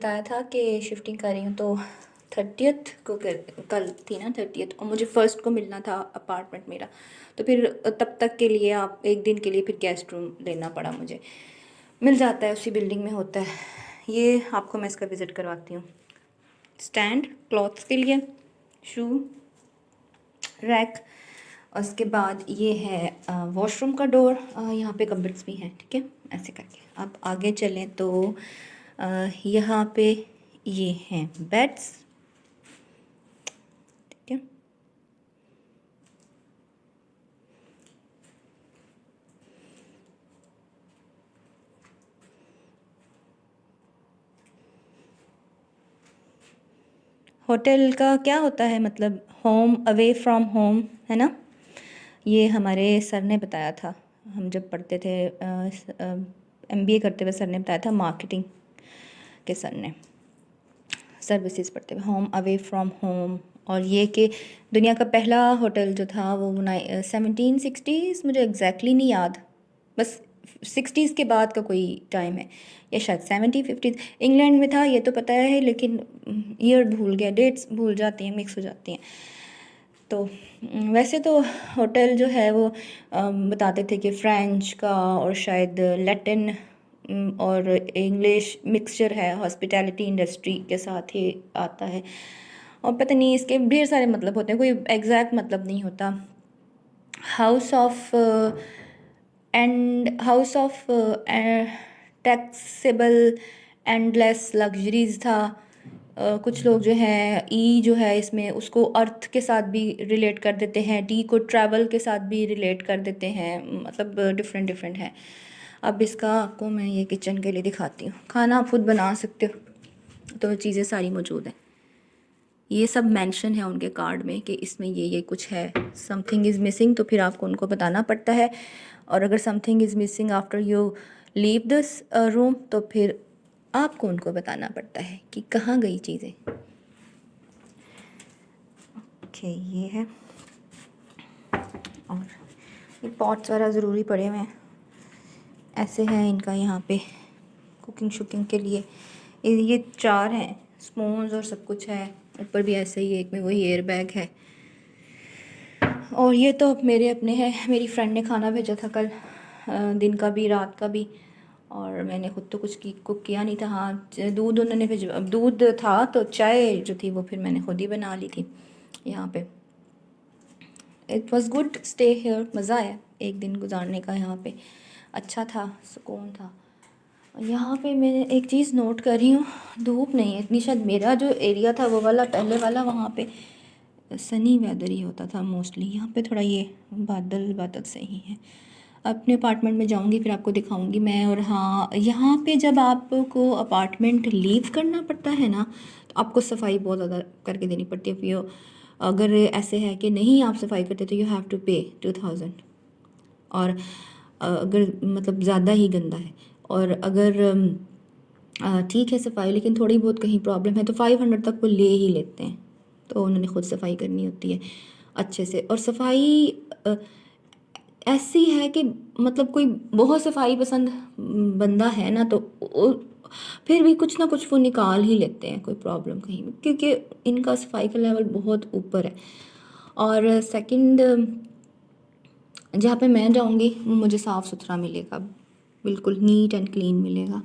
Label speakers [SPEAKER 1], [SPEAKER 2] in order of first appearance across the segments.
[SPEAKER 1] बताया था कि शिफ्टिंग कर रही हूँ तो 30th को कल थी ना 30th, और मुझे फ़र्स्ट को मिलना था अपार्टमेंट मेरा। तो फिर तब तक के लिए आप एक दिन के लिए फिर गेस्ट रूम लेना पड़ा मुझे। मिल जाता है, उसी बिल्डिंग में होता है। ये आपको मैं इसका विज़िट करवाती हूँ। स्टैंड क्लॉथ्स के लिए, शू रैक, और उसके बाद ये है वॉशरूम का डोर। यहाँ पे कबर्ड्स भी हैं, ठीक है। ऐसे करके आप आगे चलें तो यहाँ पे ये हैं बेड्स, ठीक है। होटल का क्या होता है मतलब, होम अवे फ्रॉम होम, है ना। ये हमारे सर ने बताया था, हम जब पढ़ते थे MBA करते हुए सर ने बताया था, मार्केटिंग के सर ने, सर्विसेज पढ़ते हुए, होम अवे फ्रॉम होम। और ये कि दुनिया का पहला होटल जो था वो 1760s, मुझे एग्जैक्टली नहीं याद, बस 60s के बाद का कोई टाइम है, या शायद 70-50s इंग्लैंड में था, ये तो पता है, लेकिन ईयर भूल गया, डेट्स भूल जाती हैं, मिक्स हो जाती हैं। तो वैसे तो होटल जो है वो बताते थे कि फ्रेंच का और शायद लैटिन और इंग्लिश मिक्सचर है, हॉस्पिटैलिटी इंडस्ट्री के साथ ही आता है। और पता नहीं इसके ढेर सारे मतलब होते हैं, कोई एग्जैक्ट मतलब नहीं होता। House of taxable endless luxuries था। कुछ लोग जो हैं जो है इसमें उसको अर्थ के साथ भी रिलेट कर देते हैं, टी को ट्रैवल के साथ भी रिलेट कर देते हैं, मतलब डिफरेंट डिफरेंट है। अब इसका आपको मैं ये किचन के लिए दिखाती हूँ। खाना आप खुद बना सकते हो, तो चीज़ें सारी मौजूद हैं। ये सब मेंशन है उनके कार्ड में कि इसमें ये कुछ है। समथिंग इज़ मिसिंग तो फिर आपको उनको बताना पड़ता है, और अगर something is missing after you leave this room तो फिर आपको उनको बताना पड़ता है कि कहाँ गई चीज़ें। ओके, ये है। और ये पॉट्स वगैरह ज़रूरी पड़े हुए हैं, ऐसे हैं इनका यहाँ पे कुकिंग शुकिंग के लिए। ये 4 हैं, स्पून्स और सब कुछ है। ऊपर भी ऐसे ही एक में वही एयर बैग है। और ये तो मेरे अपने हैं, मेरी फ्रेंड ने खाना भेजा था कल, दिन का भी रात का भी, और मैंने खुद तो कुछ कुक किया नहीं था। हाँ, दूध उन्होंने भेजा, दूध था तो चाय जो थी वो फिर मैंने खुद ही बना ली थी यहाँ पे। It was good stay here, मज़ा आया एक दिन गुजारने का यहाँ पे, अच्छा था, सुकून था। यहाँ पे मैं एक चीज़ नोट कर रही हूँ, धूप नहीं है इतनी, शायद मेरा जो एरिया था वो वाला पहले वाला, वहाँ पे सनी वेदर ही होता था मोस्टली। यहाँ पे थोड़ा ये बादल बादल सही है। अपने अपार्टमेंट में जाऊँगी फिर आपको दिखाऊँगी मैं। और हाँ, यहाँ पे जब आपको अपार्टमेंट लीव करना पड़ता है ना, तो आपको सफाई बहुत ज़्यादा करके देनी पड़ती है। फिर अगर ऐसे है कि नहीं आप सफाई करते तो यू हैव टू पे 2000। और अगर मतलब ज़्यादा ही गंदा है, और अगर ठीक है सफाई लेकिन थोड़ी बहुत कहीं प्रॉब्लम है तो 500 तक वो ले ही लेते हैं। तो उन्होंने खुद सफाई करनी होती है अच्छे से। और सफाई ऐसी है कि मतलब कोई बहुत सफाई पसंद बंदा है ना, तो फिर भी कुछ ना कुछ वो निकाल ही लेते हैं, कोई प्रॉब्लम कहीं भी, क्योंकि इनका सफाई का लेवल बहुत ऊपर है। और सेकंड, जहाँ पे मैं जाऊँगी वो मुझे साफ़ सुथरा मिलेगा, बिल्कुल नीट एंड क्लीन मिलेगा।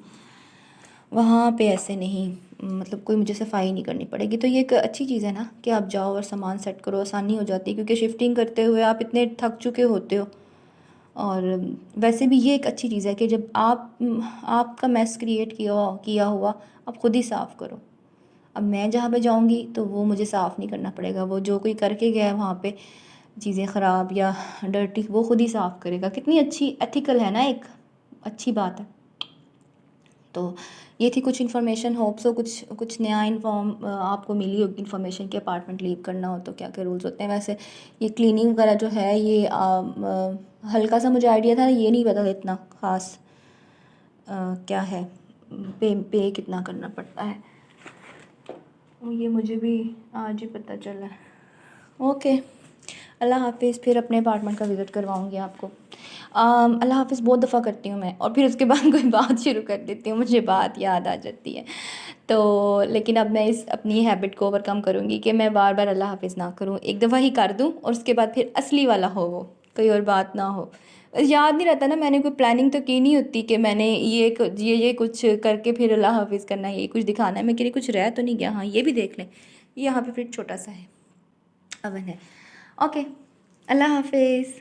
[SPEAKER 1] वहाँ पे ऐसे नहीं, मतलब कोई मुझे सफाई नहीं करनी पड़ेगी। तो ये एक अच्छी चीज़ है ना कि आप जाओ और सामान सेट करो, आसानी हो जाती है, क्योंकि शिफ्टिंग करते हुए आप इतने थक चुके होते हो। और वैसे भी ये एक अच्छी चीज़ है कि जब आपका मैस क्रिएट किया हुआ आप खुद ही साफ़ करो। अब मैं जहाँ पे जाऊँगी तो वो मुझे साफ़ नहीं करना पड़ेगा, वो जो कोई करके गया है वहाँ पे चीज़ें ख़राब या डर्टी वो खुद ही साफ़ करेगा। कितनी अच्छी एथिकल है ना, एक अच्छी बात है। तो ये थी कुछ इन्फॉर्मेशन, होप सो कुछ नया आपको मिली होगी इन्फॉर्मेशन कि अपार्टमेंट लीव करना हो तो क्या क्या रूल्स होते हैं। वैसे ये क्लीनिंग वगैरह जो है ये हल्का सा मुझे आइडिया था, ये नहीं पता था इतना ख़ास क्या है, पे कितना करना पड़ता है, ये मुझे भी आज ही पता चला। ओके, अल्लाह हाफिज़। फिर अपने अपार्टमेंट का विज़िट करवाऊँगी आपको। अल्लाह हाफिज़ बहुत दफ़ा करती हूँ मैं, और फिर उसके बाद कोई बात शुरू कर देती हूँ, मुझे बात याद आ जाती है। तो लेकिन अब मैं इस अपनी हैबिट को ओवरकम करूँगी कि मैं बार बार अल्लाह हाफिज़ ना करूँ, एक दफ़ा ही कर दूँ और उसके बाद फिर असली वाला हो, वो कोई और बात ना हो। याद नहीं रहता ना, मैंने कोई प्लानिंग तो की नहीं होती कि मैंने ये कुछ करके फिर अल्लाह हाफिज़ करना है, ये कुछ दिखाना है। मैं कह रही कुछ रह तो नहीं गया, हाँ ये भी देख लें, यहाँ पे फिर छोटा सा है, अवन है। ओके, अल्लाह हाफिज़।